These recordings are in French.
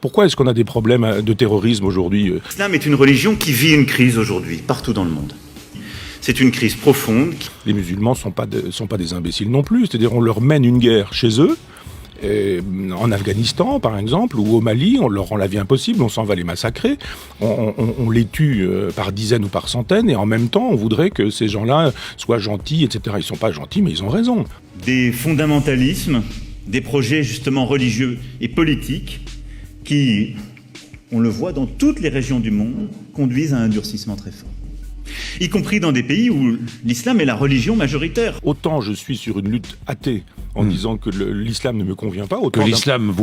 Pourquoi est-ce qu'on a des problèmes de terrorisme aujourd'hui ? L'islam est une religion qui vit une crise aujourd'hui, partout dans le monde. C'est une crise profonde. Les musulmans sont pas des imbéciles non plus, c'est-à-dire on leur mène une guerre chez eux, en Afghanistan par exemple, ou au Mali, on leur rend la vie impossible, on s'en va les massacrer, on les tue par dizaines ou par centaines, et en même temps on voudrait que ces gens-là soient gentils, etc. Ils sont pas gentils, mais ils ont raison. Des fondamentalismes, des projets justement religieux et politiques qui, on le voit dans toutes les régions du monde, conduisent à un durcissement très fort. Y compris dans des pays où l'islam est la religion majoritaire. Autant je suis sur une lutte athée en disant que l'islam ne me convient pas, autant que l'islam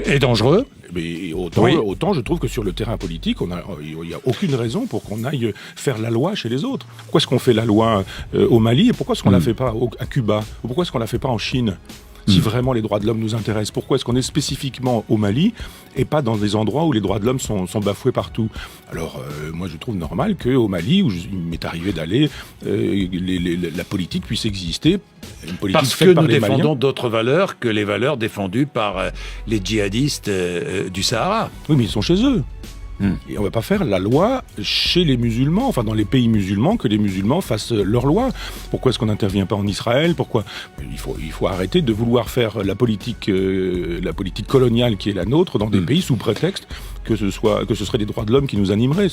est dangereux. Mais autant je trouve que sur le terrain politique, il n'y a aucune raison pour qu'on aille faire la loi chez les autres. Pourquoi est-ce qu'on fait la loi au Mali et pourquoi est-ce qu'on ne la fait pas à Cuba ? Ou pourquoi est-ce qu'on ne la fait pas en Chine ? Si vraiment les droits de l'homme nous intéressent, pourquoi est-ce qu'on est spécifiquement au Mali et pas dans des endroits où les droits de l'homme sont bafoués partout ? Alors, moi, je trouve normal qu'au Mali, où il m'est arrivé d'aller, la politique puisse exister. Une politique parce que faite par nous les défendons Maliens. d'autres valeurs que les valeurs défendues par les djihadistes du Sahara. Oui, mais ils sont chez eux. Et on ne va pas faire la loi chez les musulmans, enfin dans les pays musulmans, que les musulmans fassent leur loi. Pourquoi est-ce qu'on n'intervient pas en Israël ? Pourquoi ? Il faut arrêter de vouloir faire la politique coloniale qui est la nôtre dans des pays sous prétexte que ce serait des droits de l'homme qui nous animeraient.